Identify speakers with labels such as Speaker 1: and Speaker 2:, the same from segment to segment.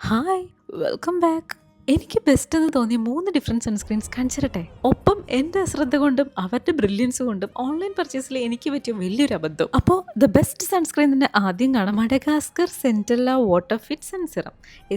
Speaker 1: Hi, welcome back. എനിക്ക് best എന്ന് തോന്നിയ 3 ഡിഫറെൻറ്റ് സൺസ്ക്രീൻസ് കാണിച്ചു തരട്ടെ? ഒപ്പം എൻ്റെ അശ്രദ്ധ കൊണ്ടും അവരുടെ ബ്രില്യൻസ് കൊണ്ടും ഓൺലൈൻ പർച്ചേസിൽ എനിക്ക് പറ്റിയ വലിയൊരു അബദ്ധം. അപ്പോൾ ദ ബെസ്റ്റ് സൺസ്ക്രീൻ തന്നെ ആദ്യം കാണാം. Madagascar centella water fit sun serum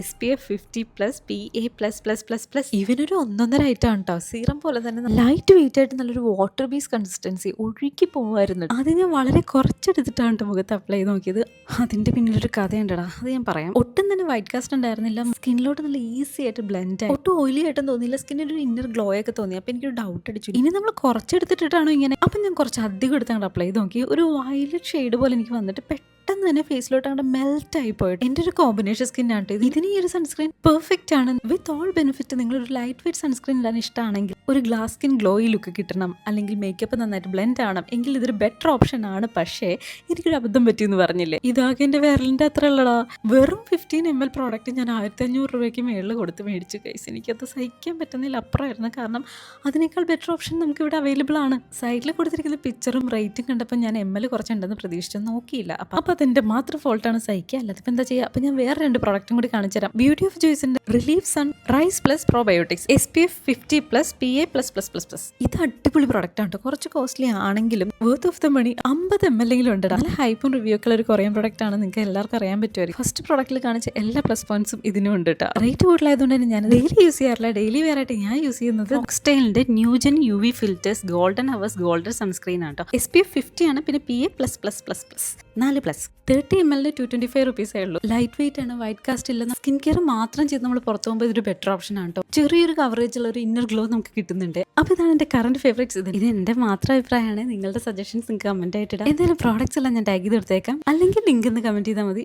Speaker 1: SPF 50+, PA++++. ഇവനൊരു ഒന്നൊന്നര ഐറ്റമാണ് കേട്ടോ. സീറം പോലെ തന്നെ ലൈറ്റ് വെയിറ്റ് ആയിട്ട് നല്ലൊരു വാട്ടർ ബേസ് കൺസിസ്റ്റൻസി ഒഴുകി പോകുമായിരുന്നു. അത് ഞാൻ വളരെ കുറച്ചെടുത്തിട്ടാണ് കേട്ടോ മുഖത്ത് അപ്ലൈ ചെയ്ത് നോക്കിയത്. അതിൻ്റെ പിന്നിലൊരു കഥയുണ്ടടാ, അത് ഞാൻ പറയാം. ഒട്ടും തന്നെ വൈറ്റ് കാസ്റ്റ് ഉണ്ടായിരുന്നില്ല. സ്കിന്നിലോട്ട് നല്ല ഈസി ആയിട്ട് ബ്ലെൻഡ് ആയി. ഒട്ടും ഓയിലി ആയിട്ടും തോന്നിയില്ല. സ്കിന്നിൽ ഒരു ഇന്നർ ഗ്ലോ ഒക്കെ തോന്നി. അപ്പോൾ എനിക്കൊരു ഡൗട്ട് അടിച്ചു, ഇനി നമ്മൾ കുറച്ചെടുത്തിട്ടാണോ ഇങ്ങനെ? അപ്പം ഞാൻ കുറച്ച് അധികം എടുത്ത് അങ്ങോട്ട് അപ്ലൈ ചെയ്ത് നോക്കി. ഒരു വയലറ്റ് ഷെയ്ഡ് പോലെ എനിക്ക് വന്നിട്ട് പെട്ടെന്ന് തന്നെ ഫേസിലോട്ട് അങ്ങോട്ട് മെൽറ്റ് ആയി പോയിട്ട് എൻ്റെ ഒരു കോമ്പിനേഷൻ സ്കിന്നാണ്. ഇതിന് ഈ ഒരു സൺസ്ക്രീൻ പെർഫെക്റ്റ് ആണ്. With all benefit. നിങ്ങളൊരു ലൈറ്റ് വെയിറ്റ് സൺസ്ക്രീൻ ഇടാൻ ഇഷ്ടമാണെങ്കിൽ, ഒരു ഗ്ലാസ് സ്കിൻ ഗ്ലോയി ലുക്ക് കിട്ടണം, അല്ലെങ്കിൽ മേക്കപ്പ് നന്നായിട്ട് ബ്ലെൻഡ് ആവണം എങ്കിൽ ഇതൊരു ബെറ്റർ ഓപ്ഷൻ ആണ്. പക്ഷേ എനിക്കൊരു അബദ്ധം പറ്റിയെന്ന് പറഞ്ഞില്ലേ, ഇതാകെ എൻ്റെ വിരലിൻ്റെ അത്ര ഉള്ളടാ. വെറും 15 ml പ്രോഡക്റ്റ് ഞാൻ 1500 രൂപയ്ക്ക് മേളിൽ കൊടുത്ത് മേടിച്ചു കൈസ്. എനിക്കത് സഹിക്കാൻ പറ്റുന്നില്ല, അപ്പുറമായിരുന്നു. കാരണം അതിനേക്കാൾ ബെറ്റർ ഓപ്ഷൻ നമുക്കിവിടെ അവൈലബിൾ ആണ്. സൈഡിൽ കൊടുത്തിരിക്കുന്ന പിക്ചറും റേറ്റും കണ്ടപ്പോൾ ഞാൻ ML കുറച്ചുണ്ടെന്ന് പ്രതീക്ഷിച്ചു നോക്കിയില്ല. അപ്പോൾ അതെൻ്റെ മാത്രം ഫോൾട്ടാണ്, സഹിക്കുക. അല്ലാതെ ഇപ്പം എന്താ ചെയ്യുക? അപ്പോൾ ഞാൻ വേറെ 2 പ്രോഡക്റ്റും കൂടി കാണിച്ചു തരാം. ബ്യൂട്ടി ഓഫ് ജോയ്സിൻ്റെ relief sun rice plus probiotics SPF 50+, PA++++. ഇത് അടിപൊളി പ്രോഡക്റ്റ് ആണ്. കുറച്ച് കോസ്റ്റ്ലി ആണെങ്കിലും worth of the money. 50 ml ഉണ്ട്. നല്ല ഹൈപ്പും റിവ്യൂ ഒക്കെ ഒരു കൊറിയൻ പ്രോഡക്റ്റ് ആണ്. നിങ്ങൾക്ക് എല്ലാവർക്കും അറിയാൻ പറ്റുമായിരിക്കും. ഫസ്റ്റ് പ്രോഡക്റ്റിൽ കാണിച്ച എല്ലാ പ്ലസ് പോയിന്റ്സും ഇതിനും ഉണ്ട് കേട്ടോ. റേറ്റ് കൂടുതലായതുകൊണ്ട് തന്നെ ഞാൻ ഡെയിലി യൂസ് ചെയ്യാറില്ല. ഡെയിലി വെയർ ആയിട്ട് ഞാൻ യൂസ് ചെയ്യുന്നത് ഓക്സ്റ്റൈലിന്റെ new gen UV filters golden hours golden sunscreen ആണ് കേട്ടോ. SPF 50 ആണ്. പിന്നെ PA++++, 4+. 30 ml 225 റുപ്പീസേ ഉള്ളൂ. ലൈറ്റ് വെയിറ്റ് ആണ്, വൈറ്റ് കാസ്റ്റ് ഇല്ല. സ്കിൻ കെയർ മാത്രം ചെയ്ത് നമ്മൾ പുറത്തു പോകുമ്പോൾ ഇതൊരു ബെറ്റർ ഓപ്ഷൻ ആണ് കേട്ടോ. ചെറിയൊരു കവറേജ് ഉള്ള ഒരു ഇന്നർ ഗ്ലോ നമുക്ക് കിട്ടുന്നുണ്ട്. അപ്പോൾ ഇതാണ് എൻ്റെ കറന്റ് ഫേവറേറ്റ്സ്. ഇത് എൻ്റെ മാത്രം അഭിപ്രായമാണ്. നിങ്ങളുടെ സജഷൻസ് നിങ്ങൾക്ക് കമന്റ് ആയിട്ട് ഇടാം. എന്തായാലും പ്രോഡക്ട്സ് എല്ലാം ഞാൻ ടാഗ് ചെയ്ത് കൊടുത്തേക്കാം, അല്ലെങ്കിൽ ലിങ്ക് എന്ന് കമന്റ് ചെയ്താൽ മതി.